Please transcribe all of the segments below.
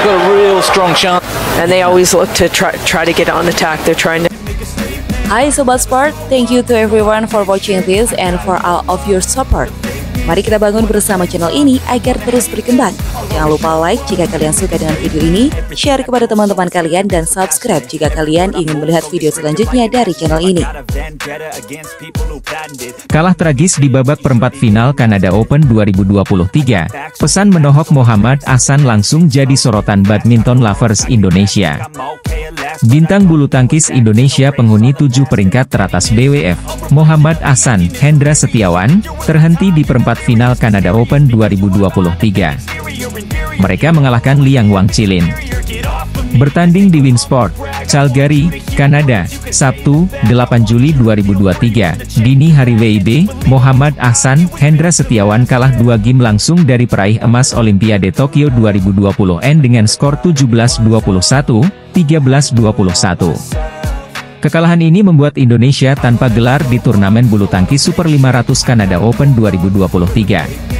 got a real strong chance. And they always look to try to get on attack. They're trying to. Hai Sobat Sport, thank you to everyone for watching this and for all of your support. Mari kita bangun bersama channel ini agar terus berkembang. Jangan lupa like jika kalian suka dengan video ini, share kepada teman-teman kalian, dan subscribe jika kalian ingin melihat video selanjutnya dari channel ini. Kalah tragis di babak perempat final Canada Open 2023, pesan menohok Mohammad Ahsan langsung jadi sorotan badminton lovers Indonesia. Bintang bulu tangkis Indonesia penghuni 7 peringkat teratas BWF, Mohammad Ahsan Hendra Setiawan, terhenti di perempat final Canada Open 2023. Mereka mengalahkan Liang Wangchilin. Bertanding di Winsport, Calgary, Kanada, Sabtu, 8 Juli 2023, dini hari WIB, Mohammad Ahsan Hendra Setiawan kalah 2 game langsung dari peraih emas Olimpiade Tokyo 2020 dengan skor 17-21, 13-21. Kekalahan ini membuat Indonesia tanpa gelar di turnamen bulu tangkis Super 500 Canada Open 2023.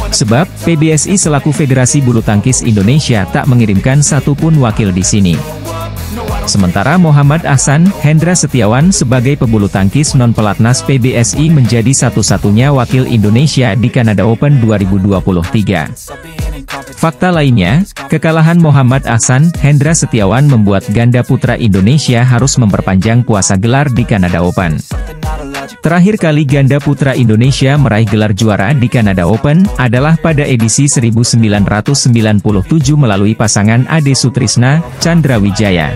Sebab, PBSI selaku Federasi Bulu Tangkis Indonesia tak mengirimkan satupun wakil di sini. Sementara Mohammad Ahsan Hendra Setiawan sebagai pebulu tangkis non-pelatnas PBSI menjadi satu-satunya wakil Indonesia di Canada Open 2023. Fakta lainnya, kekalahan Mohammad Ahsan Hendra Setiawan membuat ganda putra Indonesia harus memperpanjang puasa gelar di Canada Open. Terakhir kali ganda putra Indonesia meraih gelar juara di Canada Open adalah pada edisi 1997 melalui pasangan Ade Sutrisna, Chandra Wijaya.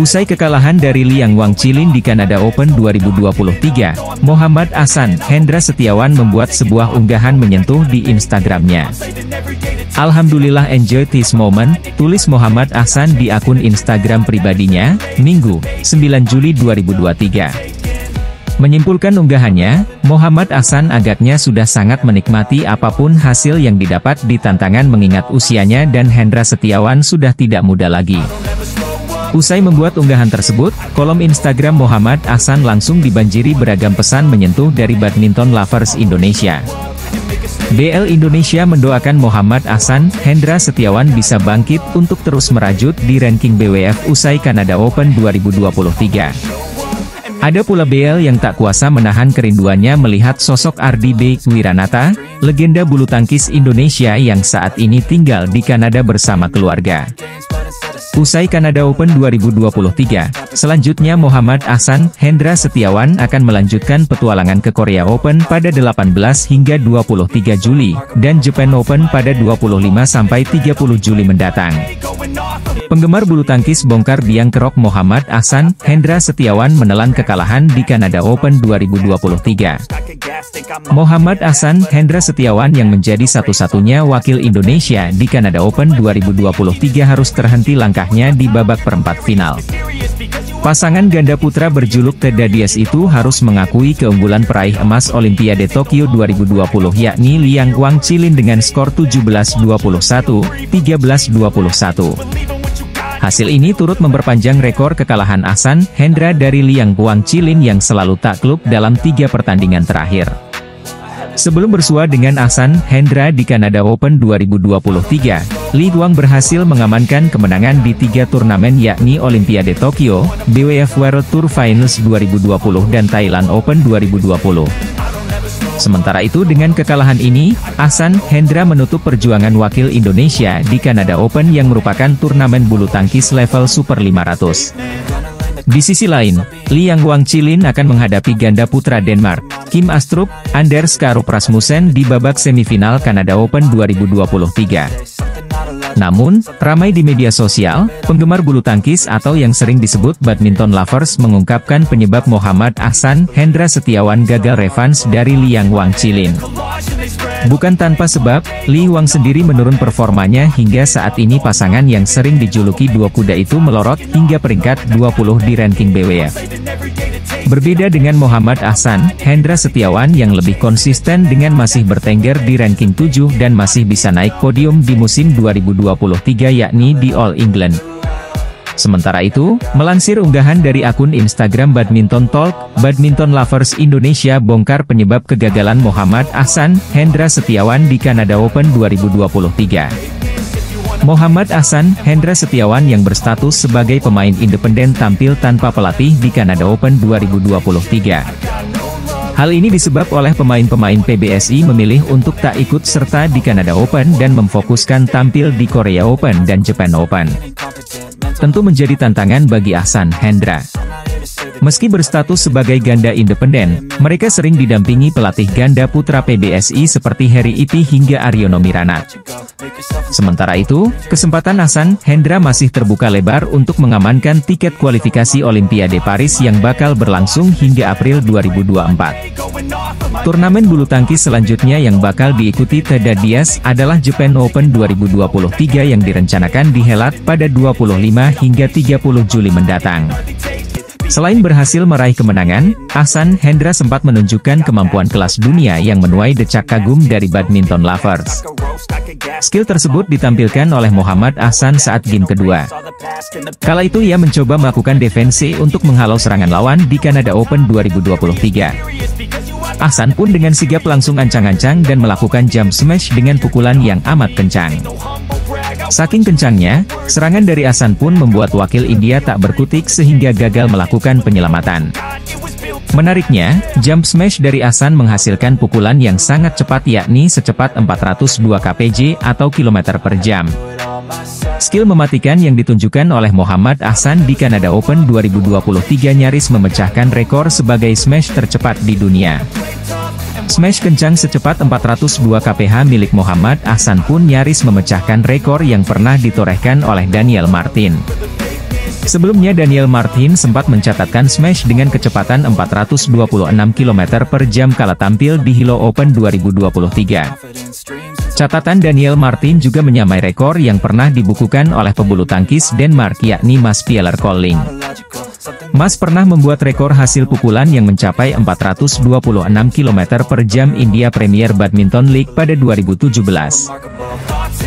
Usai kekalahan dari Liang Wangchilin di Canada Open 2023, Mohammad Ahsan Hendra Setiawan membuat sebuah unggahan menyentuh di Instagramnya. Alhamdulillah enjoy this moment, tulis Mohammad Ahsan di akun Instagram pribadinya, Minggu, 9 Juli 2023. Menyimpulkan unggahannya, Mohammad Ahsan agaknya sudah sangat menikmati apapun hasil yang didapat di tantangan mengingat usianya dan Hendra Setiawan sudah tidak muda lagi. Usai membuat unggahan tersebut, kolom Instagram Mohammad Ahsan langsung dibanjiri beragam pesan menyentuh dari badminton lovers Indonesia. BL Indonesia mendoakan Mohammad Ahsan Hendra Setiawan bisa bangkit untuk terus merajut di ranking BWF usai Canada Open 2023. Ada pula BL yang tak kuasa menahan kerinduannya melihat sosok Ardi B. Wiranata, legenda bulu tangkis Indonesia yang saat ini tinggal di Kanada bersama keluarga. Usai Canada Open 2023, selanjutnya Mohammad Ahsan Hendra Setiawan akan melanjutkan petualangan ke Korea Open pada 18 hingga 23 Juli, dan Japan Open pada 25-30 Juli mendatang. Penggemar bulu tangkis bongkar biang kerok Mohammad Ahsan Hendra Setiawan menelan kekalahan di Canada Open 2023. Mohammad Ahsan Hendra Setiawan yang menjadi satu-satunya wakil Indonesia di Canada Open 2023 harus terhenti langkahnya di babak perempat final. Pasangan ganda putra berjuluk The Daddies itu harus mengakui keunggulan peraih emas Olimpiade Tokyo 2020 yakni Liang Wangchilin dengan skor 17-21, 13-21. Hasil ini turut memperpanjang rekor kekalahan Ahsan Hendra dari Liang Wangchilin yang selalu takluk dalam 3 pertandingan terakhir. Sebelum bersua dengan Ahsan Hendra di Canada Open 2023, Li Wang berhasil mengamankan kemenangan di 3 turnamen yakni Olimpiade Tokyo, BWF World Tour Finals 2020 dan Thailand Open 2020. Sementara itu dengan kekalahan ini, Ahsan Hendra menutup perjuangan wakil Indonesia di Canada Open yang merupakan turnamen bulu tangkis level Super 500. Di sisi lain, Liang Wangchilin akan menghadapi ganda putra Denmark, Kim Astrup, Anders Karup Rasmussen di babak semifinal Canada Open 2023. Namun, ramai di media sosial, penggemar bulu tangkis atau yang sering disebut badminton lovers mengungkapkan penyebab Mohammad Ahsan Hendra Setiawan gagal revanche dari Liang Wangchilin. Bukan tanpa sebab, Li Wang sendiri menurun performanya hingga saat ini pasangan yang sering dijuluki dua kuda itu melorot hingga peringkat 20 di ranking BWF. Berbeda dengan Mohammad Ahsan, Hendra Setiawan yang lebih konsisten dengan masih bertengger di ranking 7 dan masih bisa naik podium di musim 2023 yakni di All England. Sementara itu, melansir unggahan dari akun Instagram Badminton Talk, Badminton Lovers Indonesia bongkar penyebab kegagalan Mohammad Ahsan Hendra Setiawan di Canada Open 2023. Muhammad Ahsan Hendra Setiawan yang berstatus sebagai pemain independen tampil tanpa pelatih di Canada Open 2023. Hal ini disebab oleh pemain-pemain PBSI memilih untuk tak ikut serta di Canada Open dan memfokuskan tampil di Korea Open dan Japan Open. Tentu menjadi tantangan bagi Ahsan Hendra. Meski berstatus sebagai ganda independen, mereka sering didampingi pelatih ganda putra PBSI seperti Heri Ipi hingga Aryono Miranat. Sementara itu, kesempatan Ahsan Hendra masih terbuka lebar untuk mengamankan tiket kualifikasi Olimpiade Paris yang bakal berlangsung hingga April 2024. Turnamen bulu tangkis selanjutnya yang bakal diikuti Teda Diaz adalah Japan Open 2023 yang direncanakan dihelat pada 25 hingga 30 Juli mendatang. Selain berhasil meraih kemenangan, Ahsan Hendra sempat menunjukkan kemampuan kelas dunia yang menuai decak kagum dari badminton lovers. Skill tersebut ditampilkan oleh Muhammad Ahsan saat game kedua. Kala itu ia mencoba melakukan defensi untuk menghalau serangan lawan di Canada Open 2023. Ahsan pun dengan sigap langsung ancang-ancang dan melakukan jump smash dengan pukulan yang amat kencang. Saking kencangnya, serangan dari Ahsan pun membuat wakil India tak berkutik sehingga gagal melakukan penyelamatan. Menariknya, jump smash dari Ahsan menghasilkan pukulan yang sangat cepat yakni secepat 402 kpj atau km per jam. Skill mematikan yang ditunjukkan oleh Muhammad Ahsan di Canada Open 2023 nyaris memecahkan rekor sebagai smash tercepat di dunia. Smash kencang secepat 402 kph milik Muhammad Ahsan pun nyaris memecahkan rekor yang pernah ditorehkan oleh Daniel Martin. Sebelumnya Daniel Martin sempat mencatatkan smash dengan kecepatan 426 km per jam kala tampil di Hilo Open 2023. Catatan Daniel Martin juga menyamai rekor yang pernah dibukukan oleh pebulu tangkis Denmark yakni Mads Pieler Kolding. Mas pernah membuat rekor hasil pukulan yang mencapai 426 km per jam India Premier Badminton League pada 2017.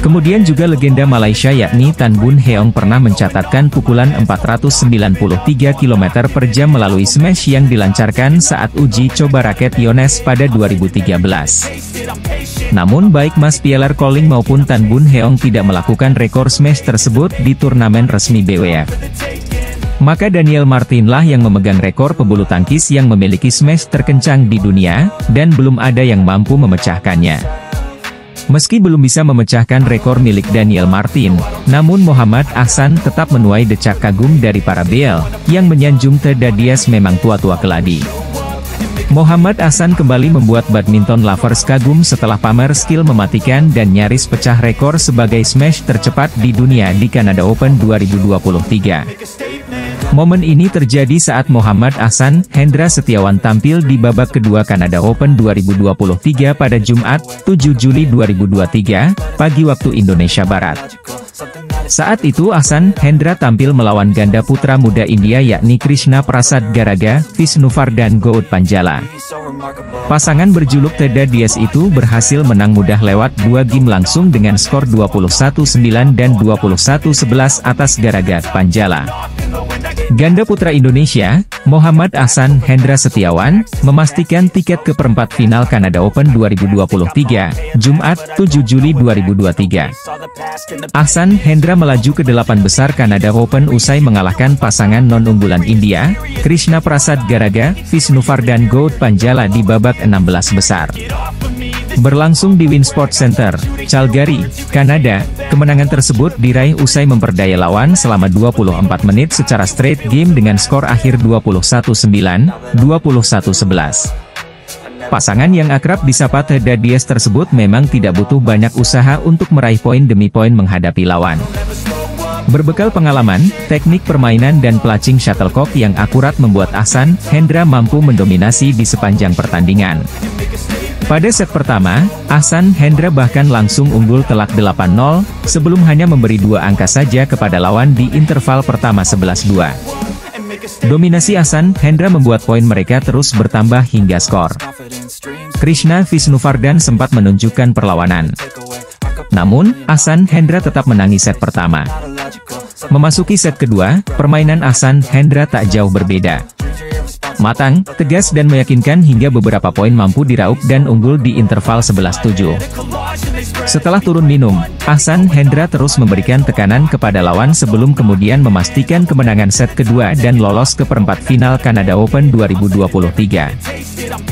Kemudian juga legenda Malaysia yakni Tan Boon Heong pernah mencatatkan pukulan 493 km per jam melalui smash yang dilancarkan saat uji coba raket Yones pada 2013. Namun baik Mads Pieler Kolding maupun Tan Boon Heong tidak melakukan rekor smash tersebut di turnamen resmi BWF. Maka Daniel Martin lah yang memegang rekor pebulu tangkis yang memiliki smash terkencang di dunia, dan belum ada yang mampu memecahkannya. Meski belum bisa memecahkan rekor milik Daniel Martin, namun Muhammad Ahsan tetap menuai decak kagum dari para BL, yang menyanjung Teda Diaz memang tua-tua keladi. Muhammad Ahsan kembali membuat badminton lovers kagum setelah pamer skill mematikan dan nyaris pecah rekor sebagai smash tercepat di dunia di Canada Open 2023. Momen ini terjadi saat Muhammad Ahsan Hendra Setiawan tampil di babak kedua Canada Open 2023 pada Jumat, 7 Juli 2023, pagi waktu Indonesia Barat. Saat itu Ahsan Hendra tampil melawan ganda putra muda India yakni Krishna Prasad Garaga, Visnuvardhan Goutpanjala. Pasangan berjuluk Teda Diaz itu berhasil menang mudah lewat 2 game langsung dengan skor 21-9 dan 21-11 atas Garaga Panjala. Ganda putra Indonesia, Muhammad Ahsan Hendra Setiawan, memastikan tiket ke perempat final Canada Open 2023, Jumat, 7 Juli 2023. Ahsan Hendra melaju ke 8 besar Canada Open usai mengalahkan pasangan non-unggulan India, Krishna Prasad Garaga, Visnuvardhan Goutpanjala di babak 16 besar. Berlangsung di Winsport Center, Calgary, Kanada, kemenangan tersebut diraih usai memperdaya lawan selama 24 menit secara straight game dengan skor akhir 21-9, 21-11. Pasangan yang akrab disapa Teda Diaz tersebut memang tidak butuh banyak usaha untuk meraih poin demi poin menghadapi lawan. Berbekal pengalaman, teknik permainan dan placing shuttlecock yang akurat membuat Ahsan Hendra mampu mendominasi di sepanjang pertandingan. Pada set pertama, Ahsan Hendra bahkan langsung unggul telak 8-0, sebelum hanya memberi 2 angka saja kepada lawan di interval pertama 11-2. Dominasi Ahsan Hendra membuat poin mereka terus bertambah hingga skor. Krishna Visnuvardhan sempat menunjukkan perlawanan. Namun, Ahsan Hendra tetap menangi set pertama. Memasuki set kedua, permainan Ahsan Hendra tak jauh berbeda. matang, tegas dan meyakinkan hingga beberapa poin mampu diraup dan unggul di interval 11-7. Setelah turun minum, Ahsan Hendra terus memberikan tekanan kepada lawan sebelum kemudian memastikan kemenangan set kedua dan lolos ke perempat final Canada Open 2023.